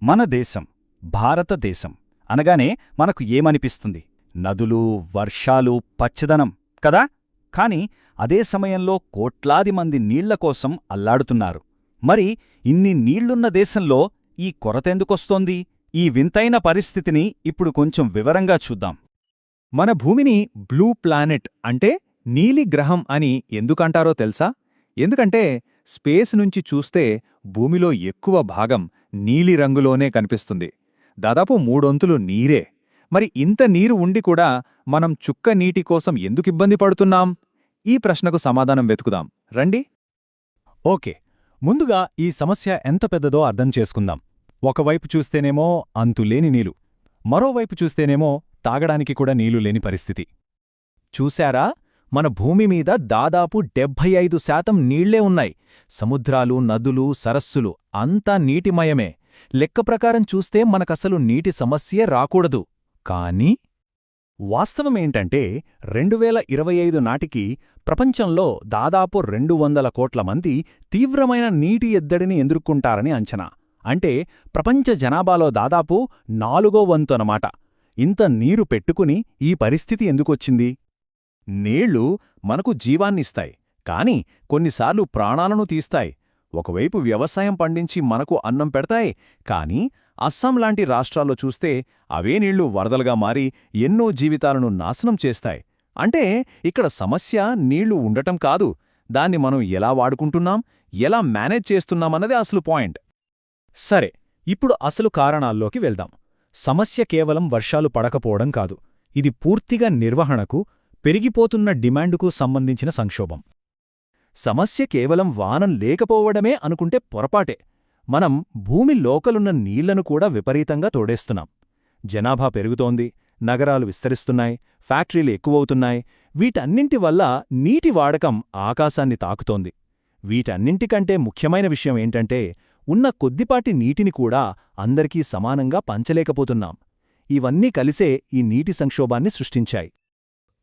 మన దేశం భారతదేశం అనగానే మనకు ఏమనిపిస్తుంది? నదులు, వర్షాలు, పచ్చదనం కదా? కాని అదే సమయంలో కోట్లాది మంది నీళ్ల కోసం అల్లాడుతున్నారు. మరి ఇన్ని నీళ్లున్న దేశంలో ఈ కొరతెందుకొస్తోంది? ఈ వింతైన పరిస్థితిని ఇప్పుడు కొంచెం వివరంగా చూద్దాం. మన భూమిని బ్లూ ప్లానెట్ అంటే నీలి గ్రహం అని ఎందుకంటారో తెలుసా? ఎందుకంటే స్పేస్ నుంచి చూస్తే భూమిలో ఎక్కువ భాగం నీలిరంగులోనే కనిపిస్తుంది. దాదాపు మూడొంతులు నీరే. మరి ఇంత నీరు ఉండి కూడా మనం చుక్క నీటి కోసం ఎందుకిబ్బంది పడుతున్నాం? ఈ ప్రశ్నకు సమాధానం వెతుకుదాం రండి. ఓకే, ముందుగా ఈ సమస్య ఎంత పెద్దదో అర్థం చేసుకుందాం. ఒకవైపు చూస్తేనేమో అంతులేని నీరు, మరోవైపు చూస్తేనేమో తాగడానికి కూడా నీళ్లు లేని పరిస్థితి. చూశారా? మన భూమి మీద దాదాపు 75% నీళ్లే ఉన్నాయి. సముద్రాలు, నదులు, సరస్సులు అంతా నీటిమయమే. లెక్క ప్రకారం చూస్తే మనకసలు నీటి సమస్యే రాకూడదు. కానీ వాస్తవమేంటంటే 2025 నాటికి ప్రపంచంలో దాదాపు 200 కోట్ల మంది తీవ్రమైన నీటి ఎద్దడిని ఎదుర్కొంటారని అంచనా. అంటే ప్రపంచ జనాభాలో దాదాపు 4వ వంతు అన్నమాట. ఇంత నీరు పెట్టుకుని ఈ పరిస్థితి ఎందుకొచ్చింది? నీళ్లు మనకు జీవాన్నిస్తాయి, కాని కొన్నిసార్లు ప్రాణాలను తీస్తాయి. ఒకవైపు వ్యవసాయం పండించి మనకు అన్నం పెడతాయి, కాని అస్సాం లాంటి రాష్ట్రాల్లో చూస్తే అవే నీళ్లు వరదలుగా మారి ఎన్నో జీవితాలను నాశనం చేస్తాయి. అంటే ఇక్కడ సమస్య నీళ్లు ఉండటం కాదు, దాన్ని మనం ఎలా వాడుకుంటున్నాం, ఎలా మేనేజ్ చేస్తున్నామన్నదే అసలు పాయింట్. సరే, ఇప్పుడు అసలు కారణాల్లోకి వెళ్దాం. సమస్య కేవలం వర్షాలు పడకపోవడం కాదు, ఇది పూర్తిగా నిర్వహణకు, పెరిగిపోతున్న డిమాండుకు సంబంధించిన సంక్షోభం. సమస్య కేవలం వానం లేకపోవడమే అనుకుంటే పొరపాటే. మనం భూమి లోకలున్న నీళ్లను కూడా విపరీతంగా తోడేస్తున్నాం. జనాభా పెరుగుతోంది, నగరాలు విస్తరిస్తున్నాయి, ఫ్యాక్టరీలు ఎక్కువవుతున్నాయి. వీటన్నింటి వల్ల నీటి వాడకం ఆకాశాన్ని తాకుతోంది. వీటన్నింటికంటే ముఖ్యమైన విషయం ఏంటంటే ఉన్న కొద్దిపాటి నీటిని కూడా అందరికీ సమానంగా పంచలేకపోతున్నాం. ఇవన్నీ కలిసే ఈ నీటి సంక్షోభాన్ని సృష్టించాయి.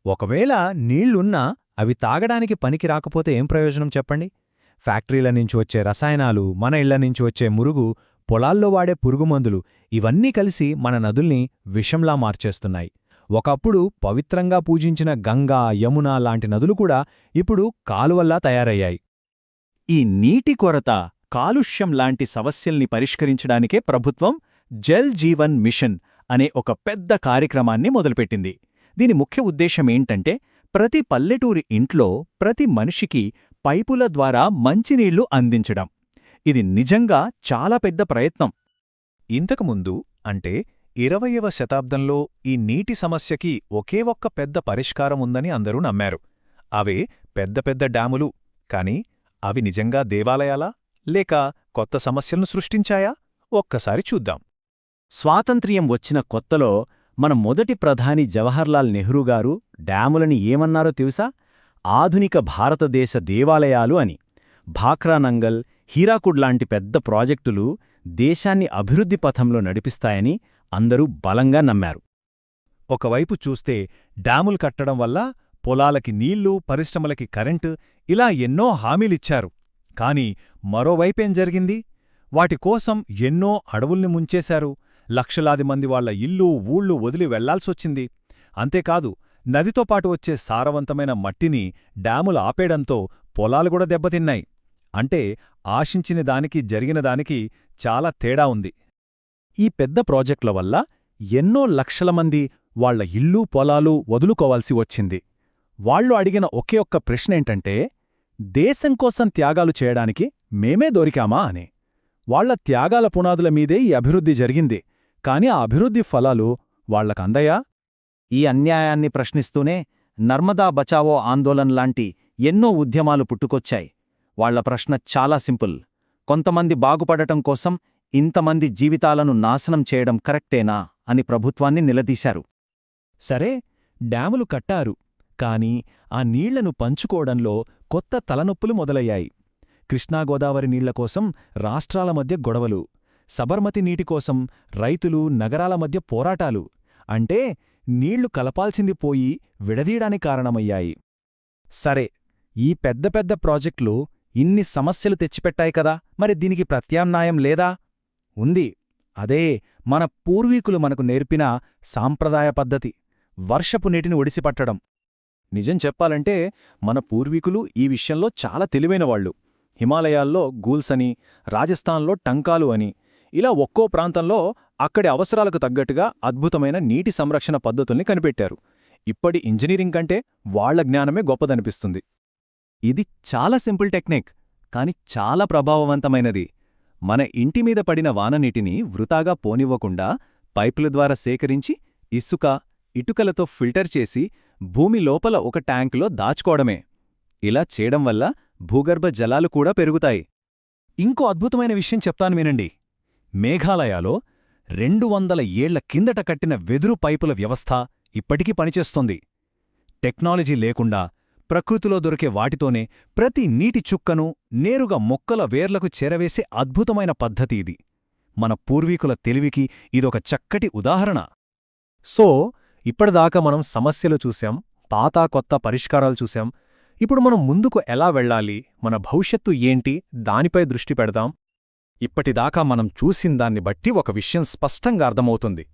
ఒకవేళ నీళ్లున్నా అవి తాగడానికి పనికి రాకపోతే ఏం ప్రయోజనం చెప్పండి? ఫ్యాక్టరీల నుంచి వచ్చే రసాయనాలు, మన ఇళ్ల నుంచి వచ్చే మురుగు, పొలాల్లో వాడే పురుగుమందులు ఇవన్నీ కలిసి మన నదుల్ని విషంలా మార్చేస్తున్నాయి. ఒకప్పుడు పవిత్రంగా పూజించిన గంగా, యమున లాంటి నదులు కూడా ఇప్పుడు కాలువల్లా తయారయ్యాయి. ఈ నీటి కొరత, కాలుష్యం లాంటి సమస్యల్ని పరిష్కరించడానికే ప్రభుత్వం జల్ జీవన్ మిషన్ అనే ఒక పెద్ద కార్యక్రమాన్ని మొదలుపెట్టింది. దీని ముఖ్య ఉద్దేశమేంటంటే ప్రతి పల్లెటూరి ఇంట్లో ప్రతి మనిషికి పైపుల ద్వారా మంచినీళ్లు అందించడం. ఇది నిజంగా చాలా పెద్ద ప్రయత్నం. ఇంతకుముందు అంటే 20వ శతాబ్దంలో ఈ నీటి సమస్యకి ఒకే ఒక్క పెద్ద పరిష్కారం ఉందని అందరూ నమ్మారు. అవే పెద్ద పెద్ద డ్యాములు. కాని అవి నిజంగా దేవాలయాలా, లేక కొత్త సమస్యలను సృష్టించాయా? ఒక్కసారి చూద్దాం. స్వాతంత్ర్యం వచ్చిన కొత్తలో మన మొదటి ప్రధాని జవహర్లాల్ నెహ్రూ గారు డ్యాములని ఏమన్నారో తెలుసా? ఆధునిక భారతదేశ దేవాలయాలు అని. భాఖ్రా నంగల్, హీరాకుడ్ లాంటి పెద్ద ప్రాజెక్టులు దేశాన్ని అభివృద్ధి పథంలో నడిపిస్తాయని అందరూ బలంగా నమ్మారు. ఒకవైపు చూస్తే డ్యాములు కట్టడం వల్ల పొలాలకి నీళ్లు, పరిశ్రమలకి కరెంటు ఇలా ఎన్నో హామీలిచ్చారు. కాని మరోవైపేం జరిగింది? వాటికోసం ఎన్నో అడవుల్ని ముంచేశారు. లక్షలాది మంది వాళ్ల ఇల్లు, ఊళ్ళు వదిలి వెళ్లాల్సొచ్చింది. అంతేకాదు, నదితో పాటు వచ్చే సారవంతమైన మట్టిని డ్యాములు ఆపేయడంతో పొలాలు కూడా దెబ్బతిన్నాయి. అంటే ఆశించిన దానికి జరిగిన దానికి చాలా తేడా ఉంది. ఈ పెద్ద ప్రాజెక్టుల వల్ల ఎన్నో లక్షల మంది వాళ్ల ఇల్లు, పొలాలు వదులుకోవాల్సి వచ్చింది. వాళ్లు అడిగిన ఒకే ఒక్క ప్రశ్నేంటంటే, దేశం కోసం త్యాగాలు చేయడానికి మేమే దొరికామా అని. వాళ్ల త్యాగాల పునాదుల మీదే ఈ అభివృద్ధి జరిగింది. కాని ఆ అభివృద్ధి ఫలాలు వాళ్లకందయా? ఈ అన్యాయాన్ని ప్రశ్నిస్తూనే నర్మదా బచావో ఆందోళన్ లాంటి ఎన్నో ఉద్యమాలు పుట్టుకొచ్చాయి. వాళ్ల ప్రశ్న చాలా సింపుల్. కొంతమంది బాగుపడటం కోసం ఇంతమంది జీవితాలను నాశనం చేయడం కరెక్టేనా అని ప్రభుత్వాన్ని నిలదీశారు. సరే, డ్యాములు కట్టారు. కాని ఆ నీళ్లను పంచుకోవడంలో కొత్త తలనొప్పులు మొదలయ్యాయి. కృష్ణాగోదావరి నీళ్లకోసం రాష్ట్రాల మధ్య గొడవలు, సబర్మతి నీటికోసం రైతులు, నగరాల మధ్య పోరాటాలు. అంటే నీళ్లు కలపాల్సింది పోయి విడదీయడానికి కారణమయ్యాయి. సరే, ఈ పెద్ద పెద్ద ప్రాజెక్టులు ఇన్ని సమస్యలు తెచ్చిపెట్టాయి కదా, మరి దీనికి ప్రత్యామ్నాయం లేదా? ఉంది. అదే మన పూర్వీకులు మనకు నేర్పిన సాంప్రదాయ పద్ధతి, వర్షపు నీటిని ఒడిసిపట్టడం. నిజం చెప్పాలంటే మన పూర్వీకులు ఈ విషయంలో చాలా తెలివైనవాళ్లు. హిమాలయాల్లో గూల్స్ అని, రాజస్థాన్లో టంకాలు అని, ఇలా ఒక్కో ప్రాంతంలో అక్కడి అవసరాలకు తగ్గట్టుగా అద్భుతమైన నీటి సంరక్షణ పద్ధతుల్ని కనిపెట్టారు. ఇప్పటి ఇంజనీరింగ్ కంటే వాళ్ల జ్ఞానమే గొప్పదనిపిస్తుంది. ఇది చాలా సింపుల్ టెక్నిక్, కాని చాలా ప్రభావవంతమైనది. మన ఇంటిమీద పడిన వాననీటిని వృథాగా పోనివ్వకుండా పైపుల ద్వారా సేకరించి ఇసుక, ఇటుకలతో ఫిల్టర్ చేసి భూమి లోపల ఒక ట్యాంకులో దాచుకోవడమే. ఇలా చేయడం వల్ల భూగర్భ జలాలు కూడా పెరుగుతాయి. ఇంకో అద్భుతమైన విషయం చెప్తాను వినండి. మేఘాలయాలో 200 ఏళ్ల కిందట కట్టిన వెదురు పైపుల వ్యవస్థ ఇప్పటికీ పనిచేస్తోంది. టెక్నాలజీ లేకుండా ప్రకృతిలో దొరికే వాటితోనే ప్రతి నీటి చుక్కను నేరుగా మొక్కల వేర్లకు చేరవేసే అద్భుతమైన పద్ధతి ఇది. మన పూర్వీకుల తెలివికి ఇదొక చక్కటి ఉదాహరణ. సో, ఇప్పటిదాకా మనం సమస్యలు చూశాం, పాత కొత్త పరిష్కారాలు చూశాం. ఇప్పుడు మనం ముందుకు ఎలా వెళ్ళాలి, మన భవిష్యత్తు ఏంటి, దానిపై దృష్టి పెడదాం. ఇప్పటిదాకా మనం చూసిందాన్ని బట్టి ఒక విషయం స్పష్టంగా అర్థమవుతుంది.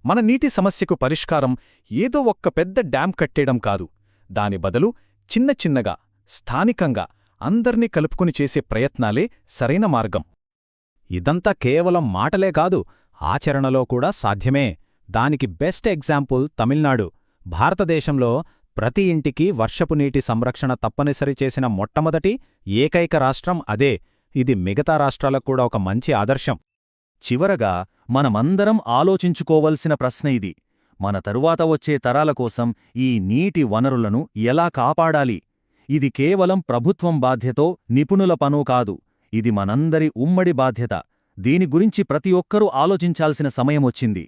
మన నీటి సమస్యకు పరిష్కారం ఏదో ఒక్క పెద్ద డ్యాం కట్టేయడం కాదు. దాని బదులు చిన్న చిన్నగా, స్థానికంగా అందర్నీ కలుపుకుని చేసే ప్రయత్నాలే సరైన మార్గం. ఇదంతా కేవలం మాటలే కాదు, ఆచరణలో కూడా సాధ్యమే. దానికి బెస్ట్ ఎగ్జాంపుల్ తమిళనాడు. భారతదేశంలో ప్రతి ఇంటికి వర్షపు నీటి సంరక్షణ తప్పనిసరి చేసిన మొట్టమొదటి ఏకైక రాష్ట్రం అదే. ఇది మిగతా రాష్ట్రాలకు కూడా ఒక మంచి ఆదర్శం. చివరగా మనమందరం ఆలోచించుకోవలసిన ప్రశ్న ఇది: మన తరువాత వచ్చే తరాల కోసం ఈ నీటి వనరులను ఎలా కాపాడాలి? ఇది కేవలం ప్రభుత్వం బాధ్యతో, నిపుణుల పనూ కాదు. ఇది మనందరి ఉమ్మడి బాధ్యత. దీని గురించి ప్రతి ఒక్కరూ ఆలోచించాల్సిన సమయమొచ్చింది.